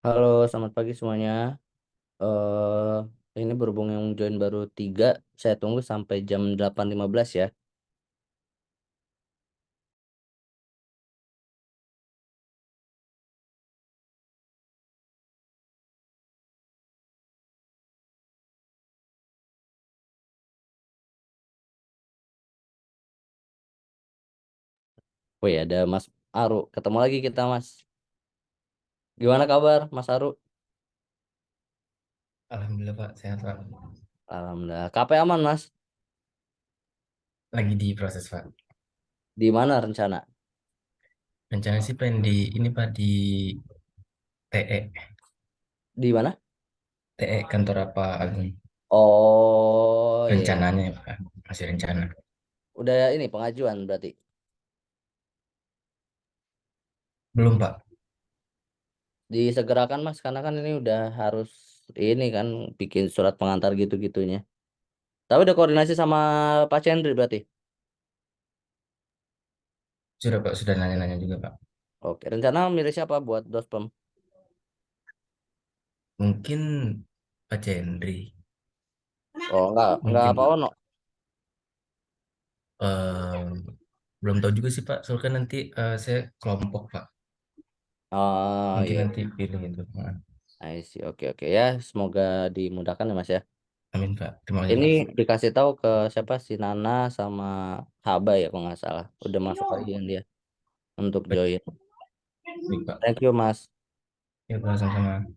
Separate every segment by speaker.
Speaker 1: Halo, selamat pagi semuanya. Ini berhubung yang join baru 3, saya tunggu sampai jam 8.15 ya. Wih, ada Mas Aru. Ketemu lagi kita, Mas. Gimana kabar, Mas Aru?
Speaker 2: Alhamdulillah Pak, sehat Pak.
Speaker 1: Alhamdulillah. KP aman, Mas.
Speaker 2: Lagi di proses Pak.
Speaker 1: Di mana rencana?
Speaker 2: Rencananya sih pengen di ini Pak di TE,
Speaker 1: Di mana?
Speaker 2: TE kantor apa Agung.
Speaker 1: Oh, iya.
Speaker 2: Rencananya ya Pak, masih rencana.
Speaker 1: Udah ini pengajuan berarti.
Speaker 2: Belum Pak.
Speaker 1: Disegerakan, Mas, karena kan ini udah harus ini kan bikin surat pengantar gitu-gitunya. Tapi udah koordinasi sama Pak Chandri berarti.
Speaker 2: Sudah Pak, sudah nanya-nanya juga Pak.
Speaker 1: Oke, rencana milih siapa buat dospem?
Speaker 2: Mungkin Pak Cendri,
Speaker 1: Oh, enggak apa
Speaker 2: mungkin
Speaker 1: Ono.
Speaker 2: eh, belum tahu juga sih Pak. Soalnya kan nanti saya kelompok Pak.
Speaker 1: Oh
Speaker 2: Mungkin
Speaker 1: iya,
Speaker 2: nanti pilih itu.
Speaker 1: I see. Oke oke ya, semoga dimudahkan ya Mas ya.
Speaker 2: Amin Pak. Terima kasih
Speaker 1: Ini
Speaker 2: Pak.
Speaker 1: dikasih tahu ke siapa si Nana sama Haba ya kalau nggak salah. Udah masuk bagian dia untuk
Speaker 2: Baik,
Speaker 1: join.
Speaker 2: baik Pak.
Speaker 1: Thank you Mas.
Speaker 2: Ya Pak, sama-sama.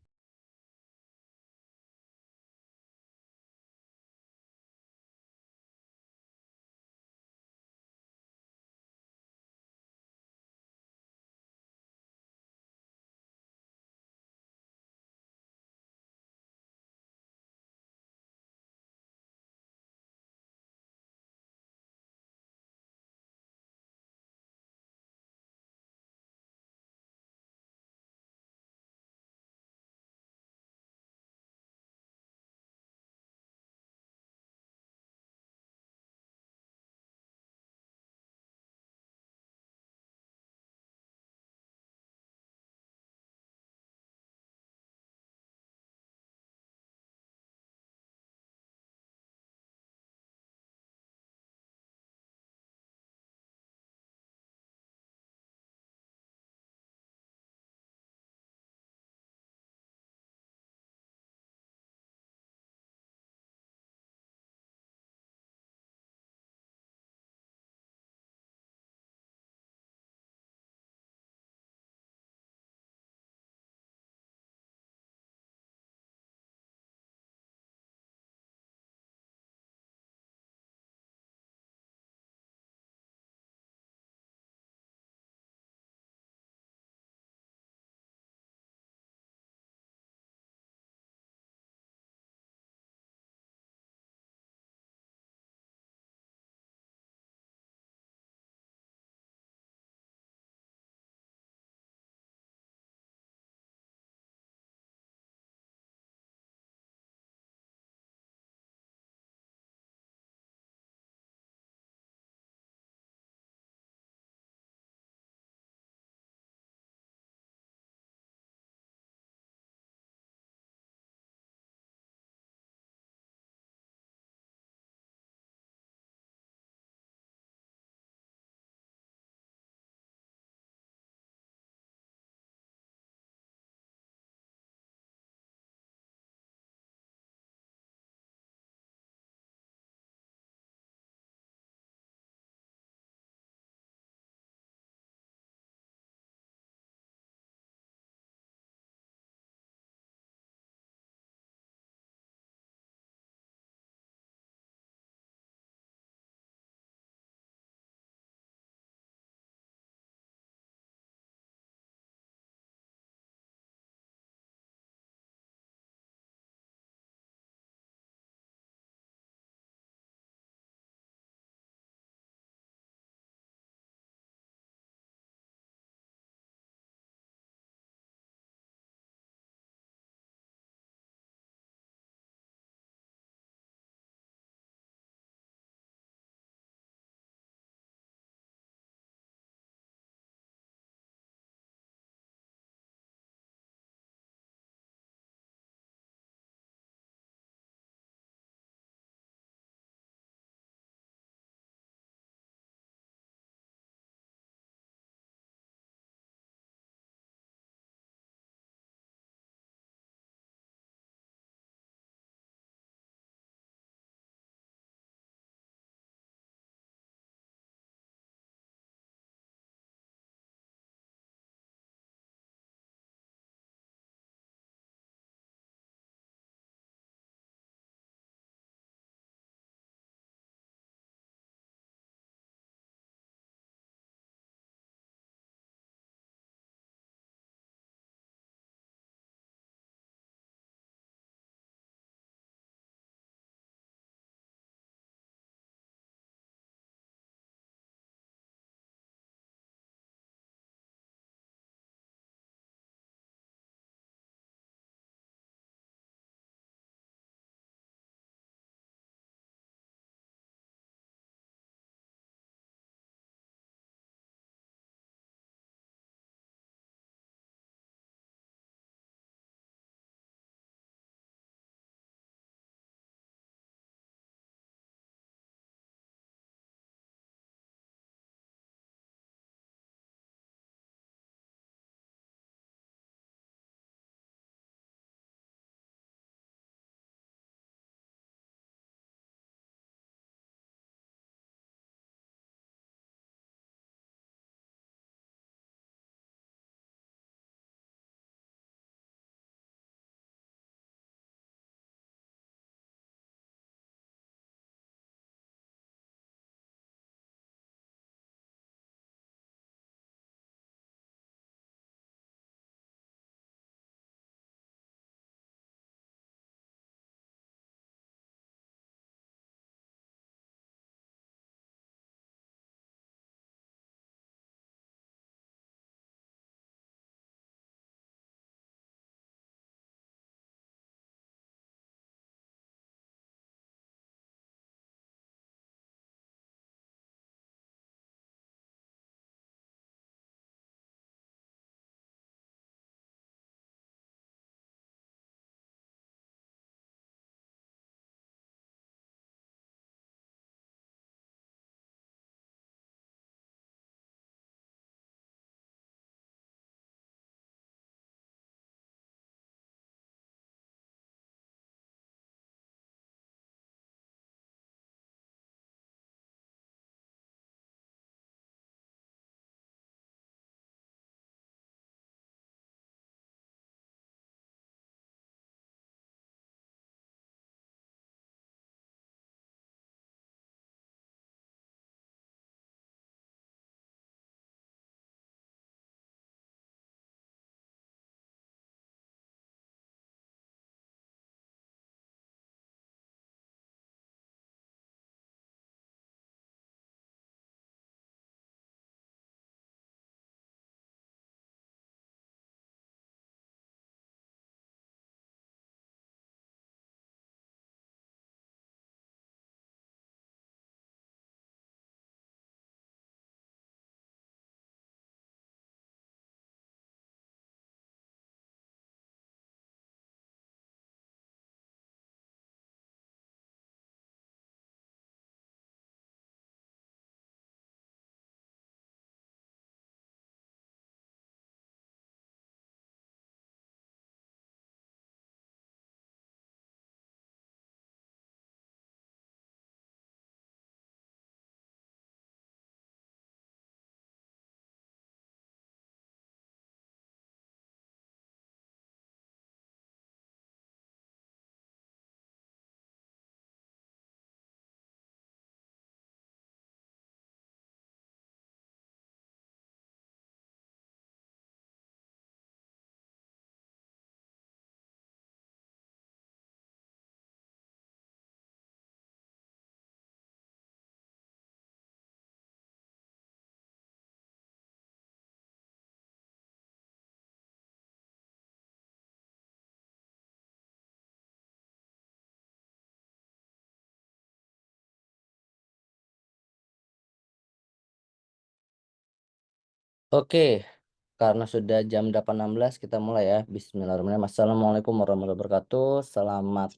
Speaker 1: Oke, karena sudah jam 8.16 kita mulai ya. Bismillahirrahmanirrahim. Assalamualaikum warahmatullahi wabarakatuh. Selamat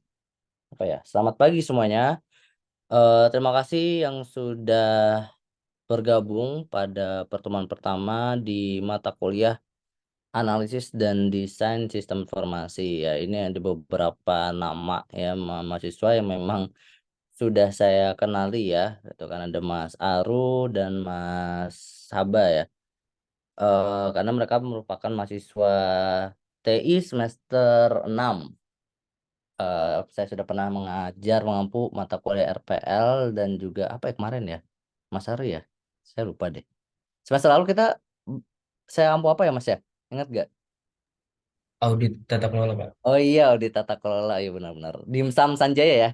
Speaker 1: apa ya? Selamat pagi semuanya. Terima kasih yang sudah bergabung pada pertemuan pertama di mata kuliah Analisis dan Desain Sistem Informasi ya. Ini ada beberapa nama ya mahasiswa yang memang sudah saya kenali ya. Itu kan ada Mas Aru dan Mas Haba ya. Karena mereka merupakan mahasiswa TI semester 6. Saya sudah pernah mengajar mengampu mata kuliah RPL dan juga apa ya kemarin ya, Mas Ari ya, saya lupa deh. Semester lalu kita saya ampu apa ya Mas ya, ingat gak?
Speaker 2: Audit tata kelola, Pak.
Speaker 1: Oh iya, audit tata kelola ya, benar-benar Dimsum Sanjaya ya.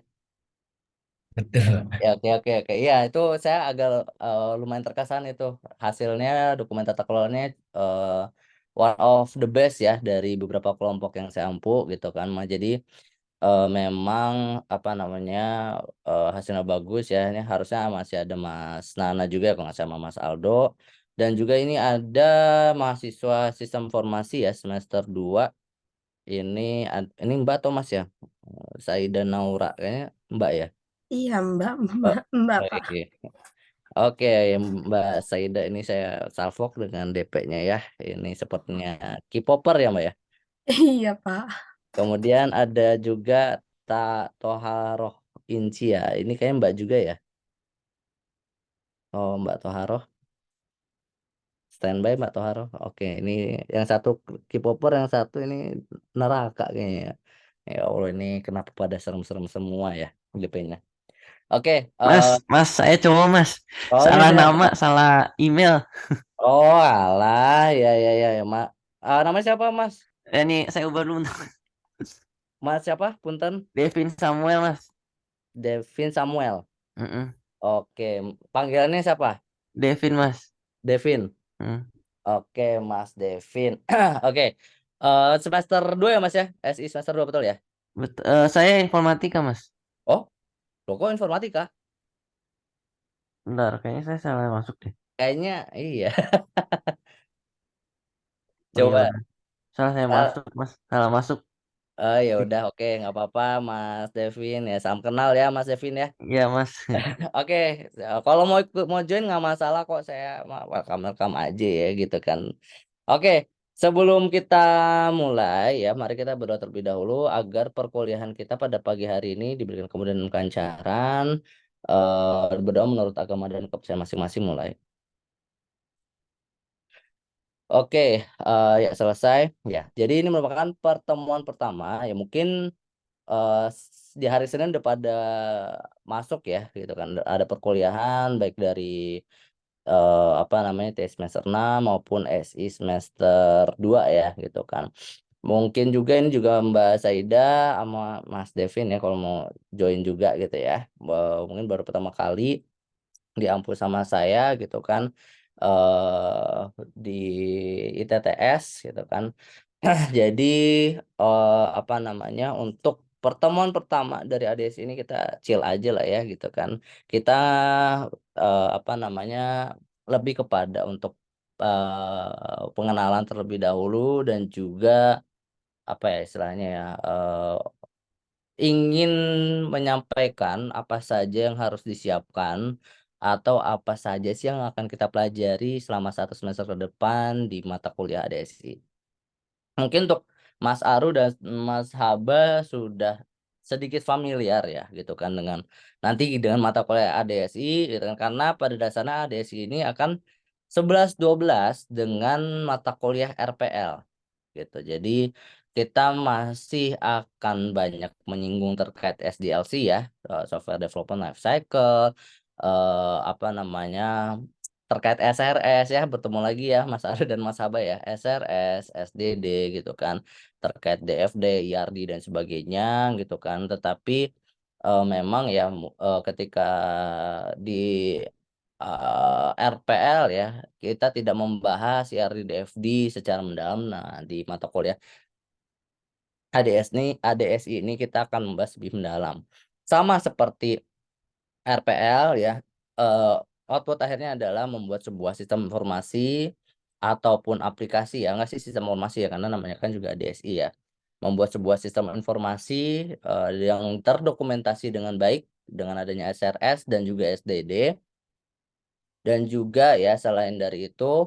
Speaker 2: Betul,
Speaker 1: Ya
Speaker 2: Pak.
Speaker 1: oke oke oke, iya itu saya agak lumayan terkesan itu hasilnya. Dokumen tata kelolanya eh, one of the best ya dari beberapa kelompok yang saya ampu gitu kan. Jadi memang apa namanya, hasilnya bagus ya. Ini harusnya masih ada Mas Nana juga kalau nggak sama Mas Aldo, dan juga ini ada mahasiswa sistem informasi ya semester 2. Ini ini Mbak Thomas ya. Saida Naura kayaknya Mbak ya.
Speaker 3: Iya, Mbak,
Speaker 1: Oh,
Speaker 3: Mbak, Mbak, Pak.
Speaker 1: oke. Oke, Mbak Saida ini saya salvok dengan DP-nya ya. Ini sepertinya K-popper ya Mbak ya.
Speaker 3: Iya, Pak.
Speaker 1: Kemudian ada juga Toharoh Incia. Ini kayak Mbak juga ya. Oh, Mbak Toharoh. Standby Mbak Toharoh. Oke, ini yang satu K-popper, yang satu ini neraka kayaknya ya. Ya Allah, ini kenapa pada serem-serem semua ya DP-nya. Oke,
Speaker 4: Mas, saya cowok mas.
Speaker 1: oh ini
Speaker 4: Salah
Speaker 1: siapa?
Speaker 4: nama, salah email.
Speaker 1: Oh, alah, ya ya ya, ya Mak. Namanya siapa Mas?
Speaker 4: Ini saya ubah dulu.
Speaker 1: Mas siapa? Punten.
Speaker 4: Devin Samuel mas.
Speaker 1: Devin Samuel.
Speaker 4: Mm-mm.
Speaker 1: Oke, panggilannya siapa?
Speaker 4: Devin mas.
Speaker 1: Devin.
Speaker 4: Mm.
Speaker 1: Oke, Mas Devin. Oke. Semester 2 ya Mas ya? SI semester 2 betul ya?
Speaker 4: Saya informatika mas.
Speaker 1: Oh, loh kok informatika?
Speaker 4: Bentar, kayaknya saya salah masuk deh.
Speaker 1: Kayaknya iya.
Speaker 4: Oh iya
Speaker 1: Coba.
Speaker 4: benar. Salah saya
Speaker 1: Ah,
Speaker 4: masuk mas. Salah masuk.
Speaker 1: ya udah, oke, nggak apa-apa Mas Devin ya. Salam kenal ya Mas Devin ya.
Speaker 4: Iya mas.
Speaker 1: Oke, kalau mau ikut mau join nggak masalah kok, saya welcome welcome aja ya gitu kan. Oke, sebelum kita mulai ya, mari kita berdoa terlebih dahulu agar perkuliahan kita pada pagi hari ini diberikan kemudahan dan kelancaran. Berdoa menurut agama dan kepercayaan masing-masing mulai. Oke, ya selesai ya. Jadi ini merupakan pertemuan pertama ya, mungkin di hari Senin udah pada masuk ya gitu kan. Ada perkuliahan baik dari apa namanya T semester 6 maupun SI semester 2 ya gitu kan. Mungkin juga ini juga Mbak Saida sama Mas Devin ya kalau mau join juga gitu ya. Mungkin baru pertama kali diampul sama saya gitu kan, di ITTS gitu kan. Jadi apa namanya, untuk pertemuan pertama dari ADS ini kita chill aja lah ya gitu kan. Kita apa namanya, lebih kepada untuk pengenalan terlebih dahulu dan juga apa ya istilahnya ya, ingin menyampaikan apa saja yang harus disiapkan atau apa saja sih yang akan kita pelajari selama 1 semester ke depan di mata kuliah ADSI. Mungkin untuk Mas Aru dan Mas Haba sudah sedikit familiar ya gitu kan dengan nanti dengan mata kuliah ADSI gitu kan, karena pada dasarnya ADSI ini akan 11-12 dengan mata kuliah RPL gitu. Jadi kita masih akan banyak menyinggung terkait SDLC ya, Software Development Life Cycle, apa namanya, terkait SRS ya, bertemu lagi ya Mas Ari dan Mas Haba ya, SRS, SDD gitu kan, terkait DFD, IRD dan sebagainya gitu kan. Tetapi memang ya ketika di RPL ya, kita tidak membahas IRD DFD secara mendalam. Nah, di mata kuliah ADSI ini kita akan membahas lebih mendalam. Sama seperti RPL ya, eh, output akhirnya adalah membuat sebuah sistem informasi ataupun aplikasi ya, nggak sih sistem informasi ya, karena namanya kan juga DSI ya. Membuat sebuah sistem informasi yang terdokumentasi dengan baik dengan adanya SRS dan juga SDD. Dan juga ya selain dari itu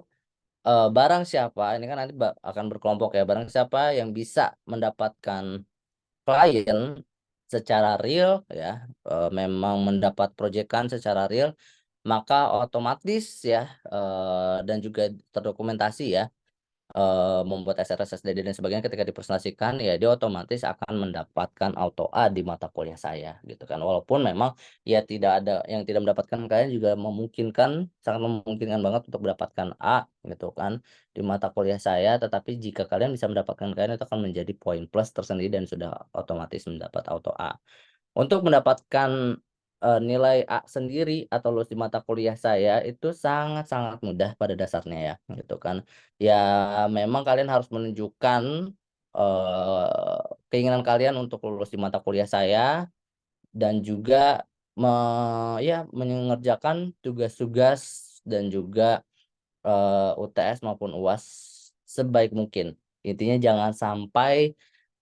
Speaker 1: barang siapa, ini kan nanti akan berkelompok ya, barang siapa yang bisa mendapatkan klien secara real ya, memang mendapat proyekan secara real, maka otomatis ya dan juga terdokumentasi ya, membuat SRS, SDD dan sebagainya ketika dipresentasikan ya dia otomatis akan mendapatkan auto A di mata kuliah saya gitu kan. Walaupun memang ya tidak ada yang tidak mendapatkan, kalian juga memungkinkan, sangat memungkinkan banget untuk mendapatkan A gitu kan di mata kuliah saya, tetapi jika kalian bisa mendapatkan kalian itu akan menjadi poin plus tersendiri dan sudah otomatis mendapat auto A. Untuk mendapatkan nilai A sendiri atau lulus di mata kuliah saya itu sangat-sangat mudah pada dasarnya ya gitu kan. Ya memang kalian harus menunjukkan keinginan kalian untuk lulus di mata kuliah saya dan juga mengerjakan tugas-tugas dan juga UTS maupun UAS sebaik mungkin. Intinya jangan sampai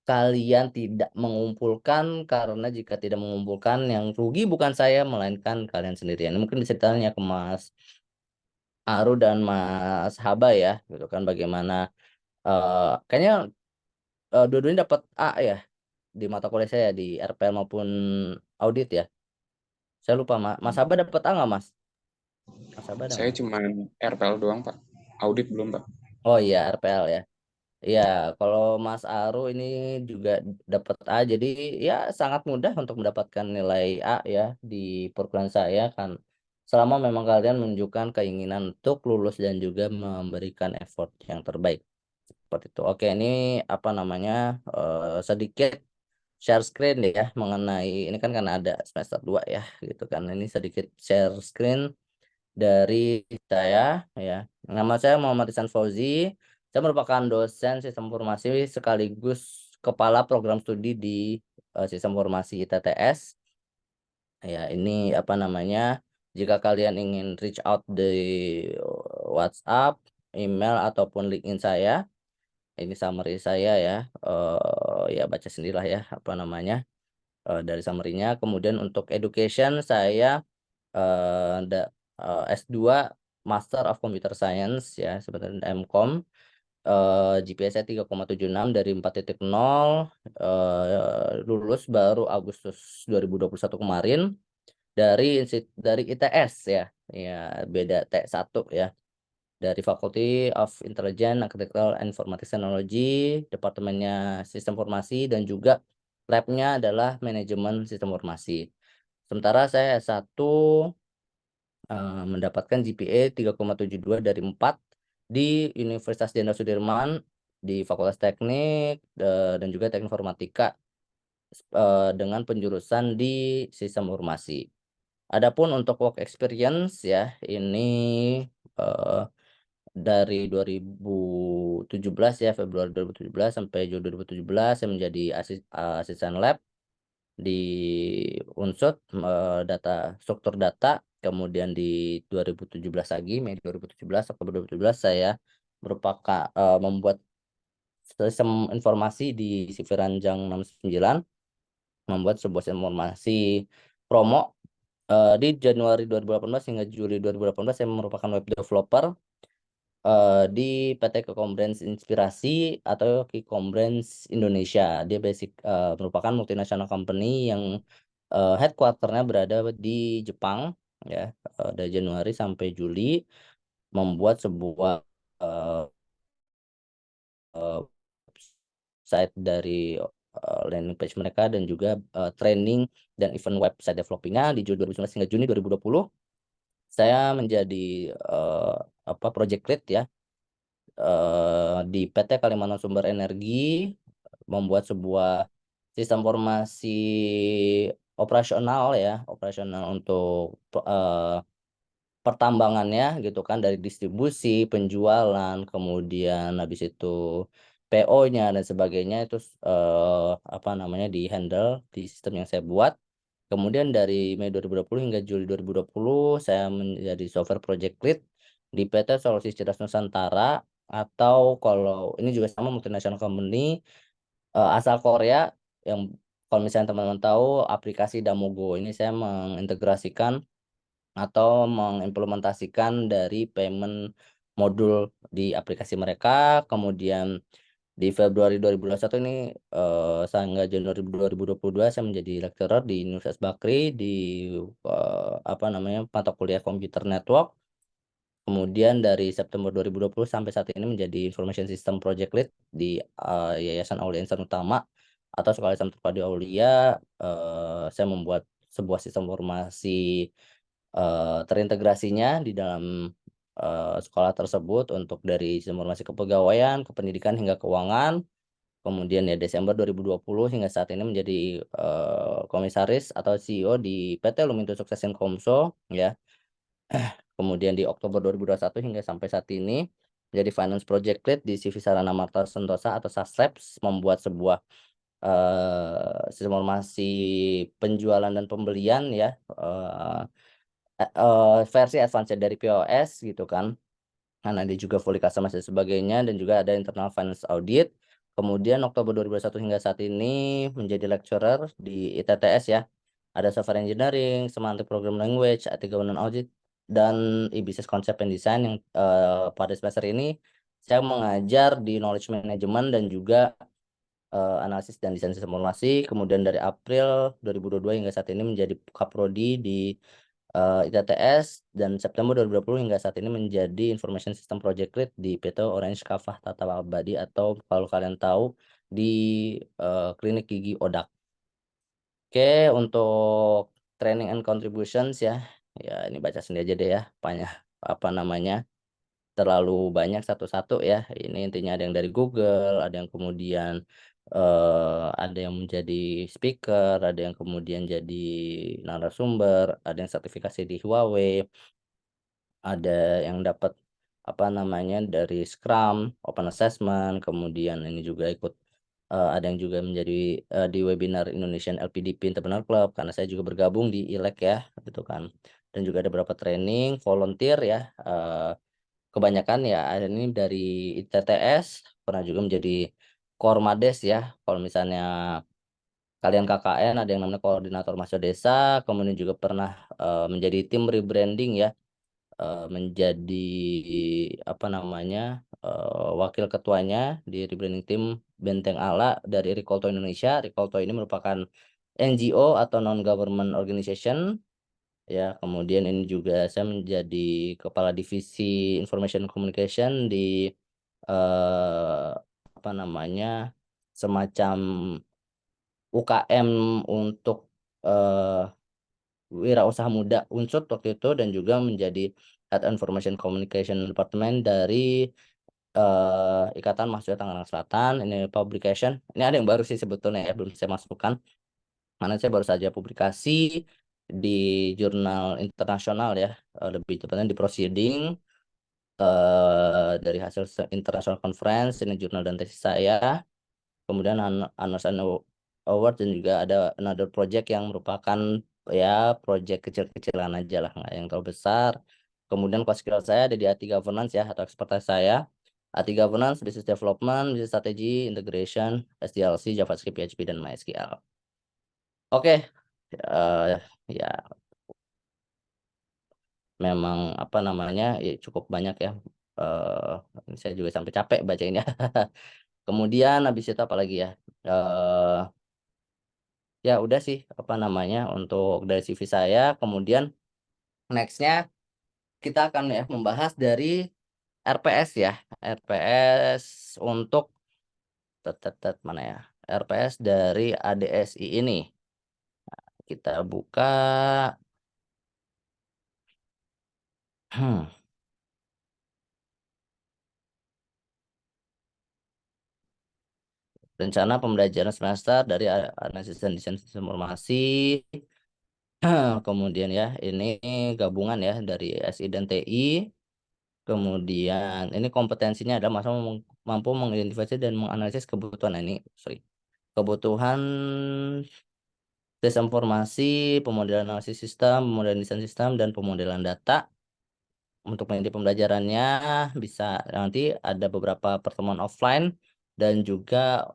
Speaker 1: kalian tidak mengumpulkan, karena jika tidak mengumpulkan yang rugi bukan saya melainkan kalian sendirian. Mungkin bisa ditanya ke Mas Aru dan Mas Haba ya gitu kan, bagaimana kayaknya dua-duanya dapat A ya di mata kuliah saya di RPL maupun audit ya. Saya lupa Mas Haba dapat A nggak Mas? Mas Haba ada
Speaker 5: Saya
Speaker 1: nggak?
Speaker 5: cuma RPL doang, Pak. Audit belum, Pak.
Speaker 1: Oh iya RPL ya. Ya, kalau Mas Aru ini juga dapat A, jadi ya sangat mudah untuk mendapatkan nilai A ya di perkuliahan saya kan. Selama memang kalian menunjukkan keinginan untuk lulus dan juga memberikan effort yang terbaik. Seperti itu. Oke, ini apa namanya sedikit share screen deh ya mengenai ini kan karena ada semester 2 ya gitu kan. Ini sedikit share screen dari saya ya. Nama saya Muhammad Ihsan Fauzi. Saya merupakan dosen sistem informasi sekaligus kepala program studi di sistem informasi ITTS. Ya, ini apa namanya? Jika kalian ingin reach out di WhatsApp, email ataupun LinkedIn saya, ini summary saya ya. Ya baca sendirilah ya apa namanya dari summary-nya. Kemudian untuk education saya S2 Master of Computer Science ya sebenarnya MCom, GPA saya 3,76 dari 4.0, lulus baru Agustus 2021 kemarin dari ITS ya. Ya beda T1 ya. Dari Faculty of Intelligence, Architectural and Informatics Technology, departemennya Sistem Informasi dan juga labnya adalah Manajemen Sistem Informasi. Sementara saya S1 mendapatkan GPA 3,72 dari 4 di Universitas Jenderal Sudirman di Fakultas Teknik dan juga Teknik Informatika dengan penjurusan di Sistem Informasi. Adapun untuk work experience ya ini dari 2017 ya, Februari 2017 sampai Juli 2017 saya menjadi asisten lab di Unsut, struktur data. Kemudian di 2017 lagi, Mei 2017, Oktober 2017 saya membuat sistem informasi di CV Ranjang 69, membuat sebuah sistem informasi promo. Di Januari 2018 hingga Juli 2018 saya merupakan web developer di PT Kikombrands Inspirasi atau Kikombrands Indonesia. Dia merupakan multinational company yang headquarter-nya berada di Jepang ya. Dari Januari sampai Juli membuat sebuah site dari landing page mereka dan juga training dan event website developing-nya di Juli 2019 hingga Juni 2020. Saya menjadi project lead ya di PT Kalimantan Sumber Energi, membuat sebuah sistem informasi operasional untuk pertambangannya gitu kan, dari distribusi, penjualan, kemudian habis itu PO-nya dan sebagainya itu di-handle di sistem yang saya buat. Kemudian dari Mei 2020 hingga Juli 2020 saya menjadi software project lead di PT Solusi Cerdas Nusantara, atau kalau ini juga sama multinational company asal Korea yang kalau misalnya teman-teman tahu aplikasi Damogo ini saya mengintegrasikan atau mengimplementasikan dari payment modul di aplikasi mereka. Kemudian di Februari 2021 ini hingga Januari 2022 saya menjadi lecturer di Universitas Bakri di mata kuliah Computer Network. Kemudian dari September 2020 sampai saat ini menjadi Information System Project Lead di Yayasan Aulia Insan Utama atau Sekolah Islam Terpadu Aulia. Saya membuat sebuah sistem informasi terintegrasinya di dalam sekolah tersebut untuk dari sistem informasi kepegawaian, kependidikan hingga keuangan. Kemudian ya Desember 2020 hingga saat ini menjadi komisaris atau CEO di PT Luminto Sukses Komso ya. Kemudian di Oktober 2021 hingga sampai saat ini menjadi Finance Project Lead di CV Sarana Marta Sentosa atau Saslabs, membuat sebuah sistem informasi penjualan dan pembelian ya versi advance dari POS gitu kan. Karena dia juga fully customized dan sebagainya, dan juga ada internal finance audit. Kemudian Oktober 2021 hingga saat ini menjadi lecturer di ITTS ya. Ada software engineering, semantic program language, IT governance audit, dan e-business concept and design yang pada semester ini saya mengajar di knowledge management dan juga analisis dan desain sistem informasi. Kemudian dari April 2022 hingga saat ini menjadi kaprodi di ITTS, dan September 2020 hingga saat ini menjadi Information System Project Lead di PT Orange Kafah Tata Abadi, atau kalau kalian tahu di klinik gigi Odak. Oke, untuk training and contributions ya ini baca sendiri aja deh ya, terlalu banyak satu-satu ya. Ini intinya ada yang dari Google, ada yang kemudian ada yang menjadi speaker, ada yang kemudian jadi narasumber, ada yang sertifikasi di Huawei, ada yang dapat dari Scrum, Open Assessment, kemudian ini juga ikut ada yang juga menjadi di webinar Indonesian LPDP Entrepreneur Club karena saya juga bergabung di ILEC ya gitu kan. Dan juga ada beberapa training volunteer ya, kebanyakan ya ini dari ITTS, pernah juga menjadi Kormades ya. Kalau misalnya kalian KKN ada yang namanya koordinator mahasiswa desa, kemudian juga pernah menjadi tim rebranding ya, menjadi wakil ketuanya di rebranding tim Benteng Ala dari Rikolto Indonesia. Rikolto ini merupakan NGO atau non government organization ya. Kemudian ini juga saya menjadi kepala divisi Information Communication di eh, semacam UKM untuk wirausaha muda Unsut waktu itu, dan juga menjadi Head Information Communication Department dari Ikatan Mahasiswa Tangerang Selatan. Ini publication, ini ada yang baru sih sebetulnya ya, belum saya masukkan, karena saya baru saja publikasi di jurnal internasional ya, lebih tepatnya di Proceeding dari hasil international conference. Ini jurnal dan tesis saya. Kemudian Honors Award, dan juga ada another project yang merupakan ya project kecil-kecilan aja lah, nggak yang terlalu besar. Kemudian core skill saya ada di IT governance ya, atau expertise saya IT governance, business development, business strategy, integration, SDLC, JavaScript, PHP, dan MySQL. Oke, ya memang ya cukup banyak ya. Saya juga sampai capek bacainnya. Kemudian habis itu apa lagi ya? Ya udah sih untuk dari CV saya. Kemudian nextnya kita akan ya membahas dari RPS ya, RPS untuk mana ya, RPS dari ADSI ini. Kita buka. Rencana pembelajaran semester dari analisis dan desain sistem informasi. Kemudian ya ini gabungan ya dari SI dan TI. Kemudian ini kompetensinya adalah mampu mengidentifikasi dan menganalisis kebutuhan kebutuhan sistem informasi, pemodelan analisis sistem, pemodelan desain sistem, dan pemodelan data. untuk media pembelajarannya bisa nanti ada beberapa pertemuan offline dan juga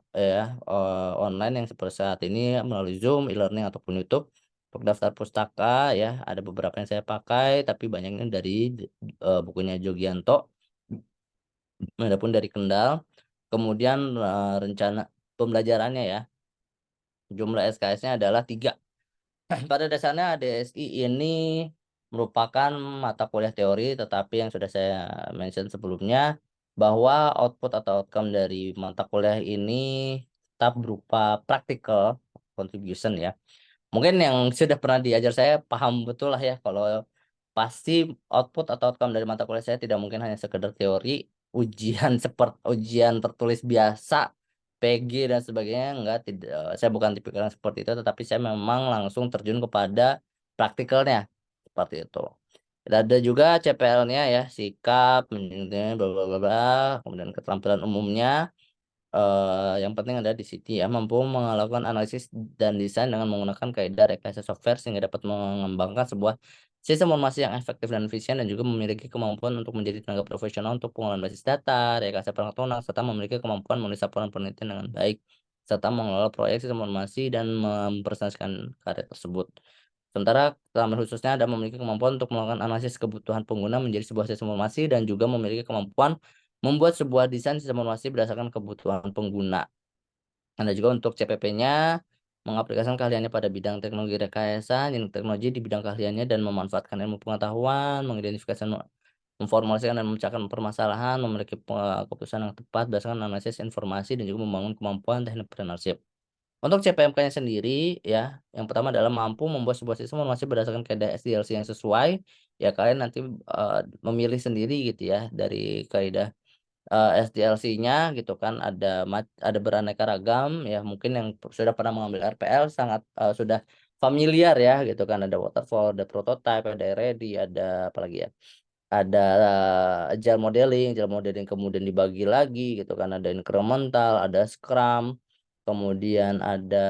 Speaker 1: online yang seperti saat ini melalui Zoom, e-learning ataupun YouTube. Untuk daftar pustaka ya ada beberapa yang saya pakai tapi banyaknya dari bukunya Jogianto, adapun dari Kendal. Kemudian rencana pembelajarannya ya, jumlah SKS-nya adalah 3. Pada dasarnya ADSI ini merupakan mata kuliah teori, tetapi yang sudah saya mention sebelumnya bahwa output atau outcome dari mata kuliah ini tetap berupa practical contribution ya. Mungkin yang sudah pernah diajar saya paham betul lah ya kalau pasti output atau outcome dari mata kuliah saya tidak mungkin hanya sekedar teori, ujian seperti ujian tertulis biasa, PG dan sebagainya. Enggak, tidak, saya bukan tipikal yang seperti itu, tetapi saya memang langsung terjun kepada praktikalnya seperti itu. Ada juga CPL-nya ya, sikap, bla bla bla bla, kemudian keterampilan umumnya. Yang penting ada di sini ya, mampu melakukan analisis dan desain dengan menggunakan kaidah rekayasa software sehingga dapat mengembangkan sebuah sistem informasi yang efektif dan efisien dan juga memiliki kemampuan untuk menjadi tenaga profesional untuk pengolahan basis data, rekayasa perangkat lunak, serta memiliki kemampuan menulis laporan penelitian dengan baik, serta mengelola proyek sistem informasi dan mempresentasikan karya tersebut. Sementara keterampilan khususnya ada memiliki kemampuan untuk melakukan analisis kebutuhan pengguna menjadi sebuah sistem informasi dan juga memiliki kemampuan membuat sebuah desain sistem informasi berdasarkan kebutuhan pengguna. Ada juga untuk CPP-nya mengaplikasikan keahliannya pada bidang teknologi rekayasa, teknologi di bidang keahliannya dan memanfaatkan ilmu pengetahuan, mengidentifikasi, memformulasikan dan memecahkan permasalahan, memiliki keputusan yang tepat berdasarkan analisis informasi dan juga membangun kemampuan teknik entrepreneurship. Untuk CPMK-nya sendiri ya, yang pertama adalah mampu membuat sebuah sistem informasi berdasarkan kaidah SDLC yang sesuai. Ya kalian nanti memilih sendiri gitu ya dari kaidah SDLC-nya gitu kan, ada beraneka ragam ya, mungkin yang sudah pernah mengambil RPL sangat sudah familiar ya gitu kan, ada waterfall, ada prototype, ada ready, ada apalagi ya, ada agile modeling kemudian dibagi lagi gitu kan, ada incremental, ada scrum, kemudian ada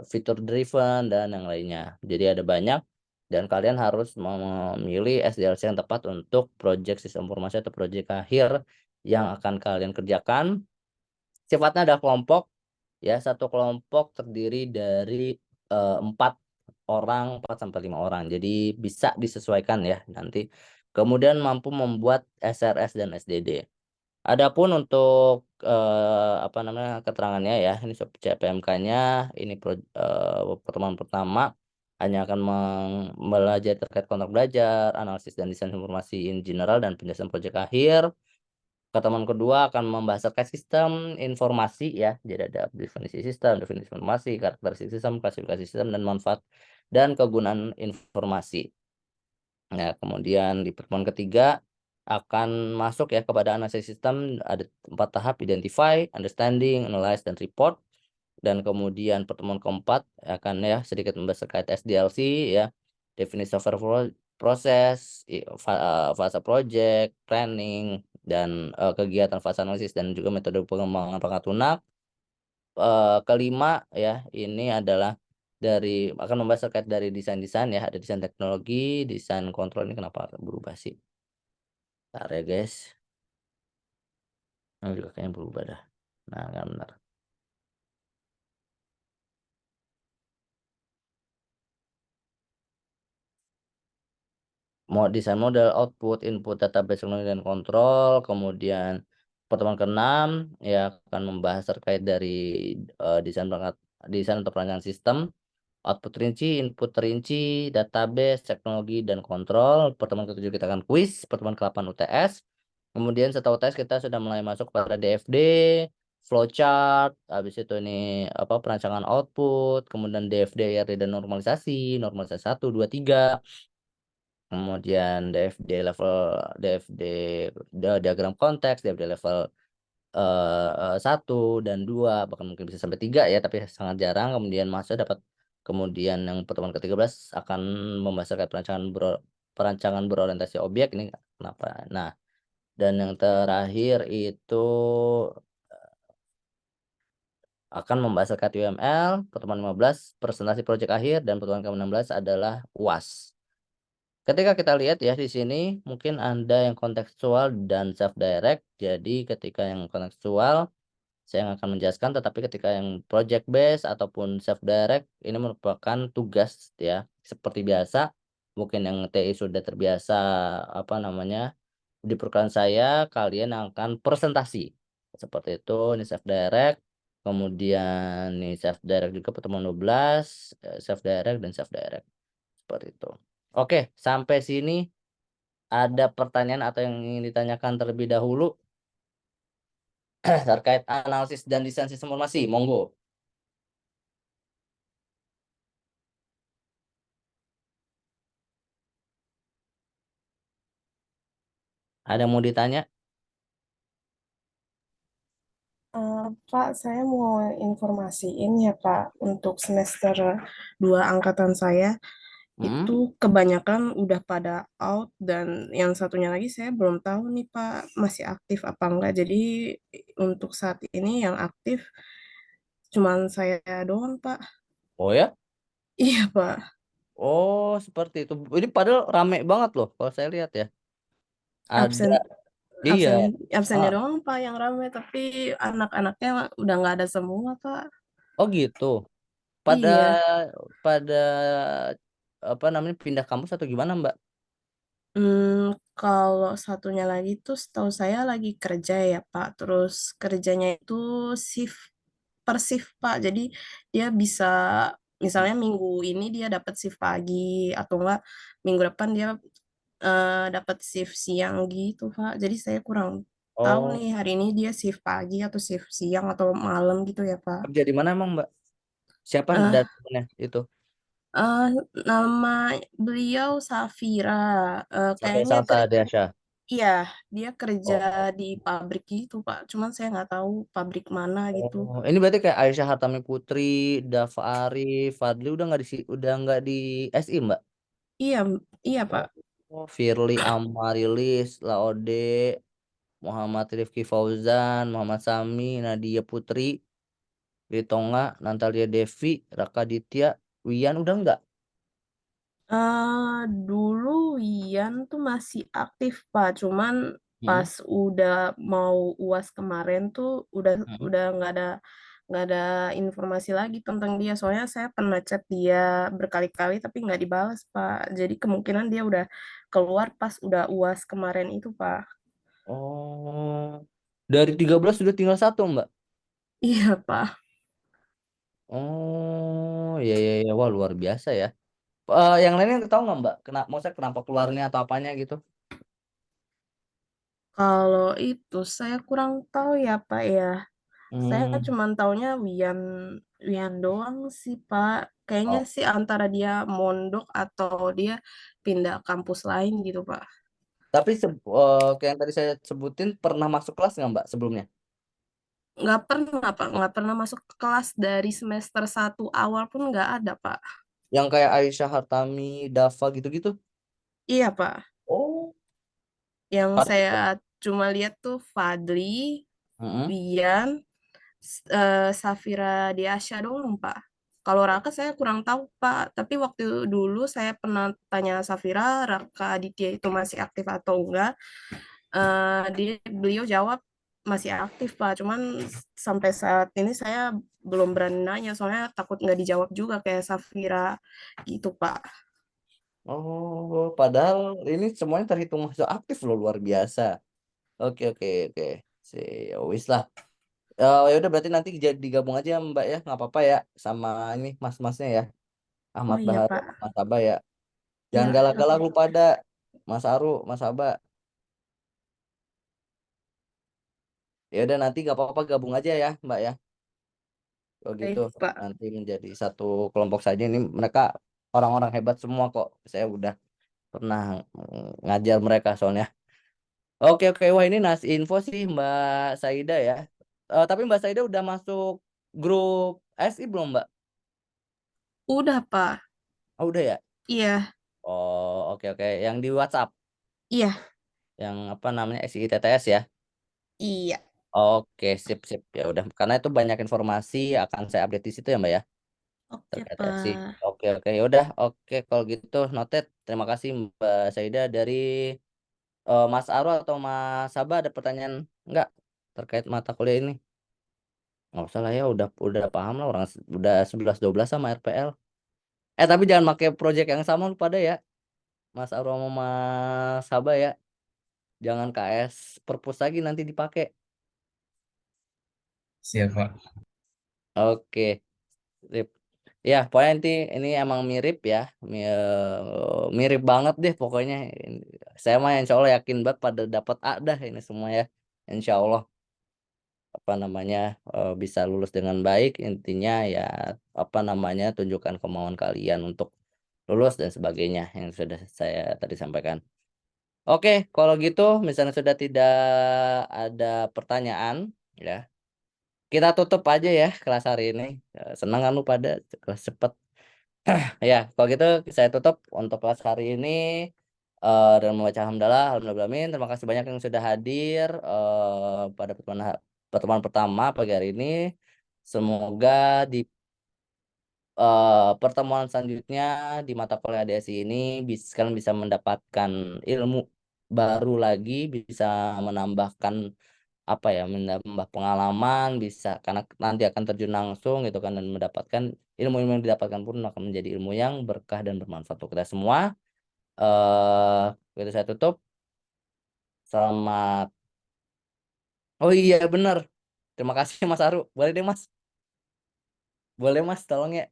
Speaker 1: fitur driven dan yang lainnya. Jadi ada banyak dan kalian harus memilih SDLC yang tepat untuk project sistem informasi atau project akhir yang akan kalian kerjakan. Sifatnya ada kelompok ya, satu kelompok terdiri dari 4 orang, 4 sampai 5 orang. Jadi bisa disesuaikan ya nanti. Kemudian mampu membuat SRS dan SDD. Adapun untuk keterangannya ya, ini CPMK-nya ini pertemuan pertama hanya akan belajar terkait kontrak belajar, analisis dan desain informasi in general dan penjelasan proyek akhir. Pertemuan kedua akan membahas terkait sistem informasi ya. Jadi ada definisi sistem, definisi informasi, karakteristik sistem, klasifikasi sistem dan manfaat dan kegunaan informasi. Nah, kemudian di pertemuan ketiga akan masuk ya kepada analisis sistem, ada 4 tahap: identify, understanding, analyze, dan report. Dan kemudian pertemuan keempat akan ya sedikit membahas terkait SDLC ya, definisi software proses, fase project, planning, dan kegiatan fase analisis dan juga metode pengembangan perangkat lunak. Kelima ya, ini adalah akan membahas terkait dari desain ya, ada desain teknologi, desain kontrol. Ini kenapa berubah sih? Bentar ya guys. Ini juga kayaknya berubah dah. Nah, nggak benar. Mau desain model, output, input, database, teknologi dan kontrol. Kemudian pertemuan ke-6 ya akan membahas terkait dari desain atau perancangan sistem, output rinci, input rinci, database, teknologi dan kontrol. Pertemuan ke-7 kita akan kuis, pertemuan ke-8 UTS. Kemudian setelah UTS kita sudah mulai masuk pada DFD, flowchart, habis itu ini perancangan output, kemudian DFD, IRD dan normalisasi 1, 2, 3. Kemudian DFD diagram konteks, DFD level 1 dan 2, bahkan mungkin bisa sampai 3 ya, tapi sangat jarang. Kemudian kemudian yang pertemuan ke-13 akan membahas terkait perancangan berorientasi objek. Ini kenapa? Nah, dan yang terakhir itu akan membahas terkait UML. Pertemuan 15 presentasi proyek akhir dan pertemuan ke-16 adalah UAS. ketika kita lihat ya di sini mungkin Anda yang kontekstual dan self direct. Jadi ketika yang kontekstual saya yang akan menjelaskan, tetapi ketika yang project based ataupun self direct ini merupakan tugas ya. Seperti biasa, mungkin yang TI sudah terbiasa apa namanya di perkuliahan saya, kalian akan presentasi. Seperti itu, ini self direct. Kemudian ini self direct juga pertemuan 12, self direct dan self direct. Seperti itu. Oke, sampai sini ada pertanyaan atau yang ingin ditanyakan terlebih dahulu terkait analisis dan desain sistem informasi? Monggo. Ada yang mau ditanya?
Speaker 3: Pak, saya mau informasiin ya Pak, untuk semester 2 angkatan saya,
Speaker 1: Hmm?
Speaker 3: itu kebanyakan udah pada out, dan yang satunya lagi saya belum tahu nih Pak, masih aktif apa enggak. Jadi untuk saat ini yang aktif cuman saya doang Pak.
Speaker 1: Oh ya?
Speaker 3: Iya Pak,
Speaker 1: Oh, seperti itu. Ini padahal rame banget loh kalau saya lihat ya. Ada,
Speaker 3: absen
Speaker 1: iya.
Speaker 3: absennya
Speaker 1: Ah,
Speaker 3: doang Pak yang rame, tapi anak-anaknya udah nggak ada semua Pak.
Speaker 1: oh gitu. Pada
Speaker 3: Iya.
Speaker 1: pada apa namanya pindah kampus atau gimana, Mbak?
Speaker 3: Kalau satunya lagi tuh setahu saya lagi kerja ya Pak. Terus kerjanya itu shift per shift Pak. Jadi dia bisa misalnya minggu ini dia dapat shift pagi, atau enggak minggu depan dia dapat shift siang gitu Pak. Jadi saya kurang tahu
Speaker 1: Oh,
Speaker 3: nih hari ini dia shift pagi atau shift siang atau malam gitu ya Pak.
Speaker 1: kerja di mana emang, Mbak? Siapa
Speaker 3: Eh
Speaker 1: dan temennya itu?
Speaker 3: eh, Nama beliau Safira.
Speaker 1: Oke,
Speaker 3: Kayaknya
Speaker 1: Salsa Desha.
Speaker 3: iya, dia kerja
Speaker 1: Oh,
Speaker 3: di pabrik gitu, Pak. Cuman saya nggak tahu pabrik mana gitu.
Speaker 1: oh, ini berarti kayak Aisyah Hartami Putri, Dava Arif, Fadli udah nggak di SI, Mbak?
Speaker 3: Iya, iya, Pak.
Speaker 1: Oh, Firly Amarilis, Laode, Muhammad Rifki Fauzan, Muhammad Sami, Nadia Putri, Ritonga, Natalia Devi, Raka Ditya, Wian udah nggak?
Speaker 3: Dulu Ian tuh masih aktif, Pak. Cuman
Speaker 1: Hmm?
Speaker 3: pas udah mau UAS kemarin tuh udah
Speaker 1: Hmm.
Speaker 3: udah nggak ada informasi lagi tentang dia. Soalnya saya pernah chat dia berkali-kali tapi nggak dibalas, Pak. Jadi kemungkinan dia udah keluar pas udah UAS kemarin itu, Pak.
Speaker 1: Oh, dari 13 sudah tinggal satu, Mbak.
Speaker 3: Iya, Pak.
Speaker 1: Oh, ya ya ya, wah luar biasa ya. Yang lainnya tahu nggak, Mbak? Maksudnya kenapa keluarnya atau apanya gitu?
Speaker 3: Kalau itu saya kurang tahu ya Pak ya. Saya
Speaker 1: Hmm.
Speaker 3: cuma taunya Wian Wian doang sih Pak. Kayaknya
Speaker 1: Oh,
Speaker 3: sih antara dia mondok atau dia pindah kampus lain gitu Pak.
Speaker 1: tapi kayak yang tadi saya sebutin pernah masuk kelas nggak, Mbak, sebelumnya?
Speaker 3: Nggak pernah Pak, nggak pernah masuk kelas dari semester 1 awal pun nggak ada Pak.
Speaker 1: Yang kayak Aisyah Hartami, Dava gitu-gitu?
Speaker 3: Iya Pak.
Speaker 1: Oh,
Speaker 3: Yang saya
Speaker 1: Fadli.
Speaker 3: cuma lihat tuh Fadli,
Speaker 1: Mm-mm.
Speaker 3: Wian, Safira Diasya doang, Pak. Kalau Raka saya kurang tahu, Pak. Tapi waktu dulu saya pernah tanya Safira, Raka Aditya itu masih aktif atau enggak. Beliau jawab masih aktif, Pak. Cuman sampai saat ini saya belum berani nanya, soalnya takut nggak dijawab juga kayak Safira gitu, Pak.
Speaker 1: Oh, padahal ini semuanya terhitung masuk aktif loh, luar biasa. Oke oke oke. Ya wis lah. Ya udah berarti nanti jadi digabung aja, Mbak ya, nggak apa-apa ya sama ini mas-masnya ya,
Speaker 3: Oh
Speaker 1: Ahmad
Speaker 3: iya,
Speaker 1: Bahar,
Speaker 3: Pak.
Speaker 1: Mas Aba ya. Jangan
Speaker 3: Iya,
Speaker 1: galak-galak
Speaker 3: oke.
Speaker 1: lu pada Mas Aru, Mas Aba. Ya udah nanti nggak apa-apa gabung aja ya, Mbak ya. Kalau gitu
Speaker 3: Baik, Pak.
Speaker 1: nanti menjadi satu kelompok saja. Ini mereka orang-orang hebat semua kok. Saya udah pernah ngajar mereka soalnya. Oke oke, wah ini info sih Mbak Saida ya. Tapi Mbak Saida udah masuk grup SI belum, Mbak?
Speaker 3: Udah, Pak.
Speaker 1: Oh udah ya.
Speaker 3: Iya,
Speaker 1: Oh oke oke. Yang di WhatsApp,
Speaker 3: iya,
Speaker 1: yang apa namanya SI TTS ya.
Speaker 3: iya.
Speaker 1: Oke sip sip ya udah. Karena itu banyak informasi akan saya update di situ ya, Mbak ya.
Speaker 3: Oke,
Speaker 1: terkait FC.
Speaker 3: Pak.
Speaker 1: Oke, ya udah. Oke, kalau gitu noted. Terima kasih Mbak Saida. Dari Mas Aro atau Mas Sabah ada pertanyaan nggak terkait mata kuliah ini? Nggak usah lah ya, udah paham lah orang udah 11-12 sama RPL. Tapi jangan pakai project yang sama lu pada ya, Mas Aro sama Mas Sabah ya. Jangan KS perpus lagi nanti dipakai.
Speaker 2: Siap, Pak.
Speaker 1: Oke, sip. Ya, pokoknya nanti ini emang mirip ya, mirip banget deh pokoknya. Saya mah insya Allah yakin banget pada dapat A dah ini semua ya, insya Allah apa namanya bisa lulus dengan baik. Intinya ya apa namanya tunjukkan kemauan kalian untuk lulus dan sebagainya yang sudah saya tadi sampaikan. Oke, kalau gitu misalnya sudah tidak ada pertanyaan ya, kita tutup aja ya kelas hari ini. Senang kan lu pada kelas cepet. Ya, kalau gitu saya tutup untuk kelas hari ini dengan membaca alhamdulillah, alhamdulillah. Terima kasih banyak yang sudah hadir pada pertemuan pertama pagi hari ini. Semoga di pertemuan selanjutnya di mata kuliah ADSI ini kalian bisa mendapatkan ilmu baru lagi, bisa menambahkan apa ya, menambah pengalaman, bisa karena nanti akan terjun langsung gitu kan dan mendapatkan ilmu-ilmu yang didapatkan pun akan menjadi ilmu yang berkah dan bermanfaat untuk kita semua. Itu saya tutup. Selamat. Oh iya benar. Terima kasih Mas Aru. Boleh deh Mas. Boleh Mas, tolong ya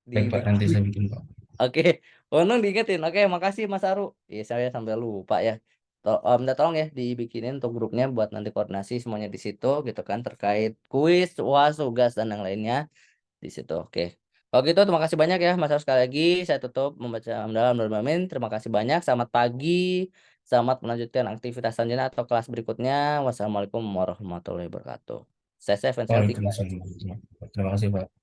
Speaker 2: Baik, Pak.
Speaker 1: dibikin.
Speaker 2: Nanti saya bikin, Pak.
Speaker 1: Oke, untung diingetin. Oke, makasih Mas Aru. Iya, saya sampai lupa ya. Minta tolong ya dibikinin untuk grupnya buat nanti koordinasi semuanya di situ gitu kan terkait kuis, UAS, tugas dan yang lainnya di situ. Oke. Kalau gitu terima kasih banyak ya Mas Aru sekali lagi. Saya tutup membaca alhamdulillah. Terima kasih banyak. Selamat pagi. Selamat melanjutkan aktivitas selanjutnya atau kelas berikutnya. Wassalamualaikum warahmatullahi wabarakatuh. Stay safe and healthy.
Speaker 2: Waalaikumsalam. Terima kasih, Pak.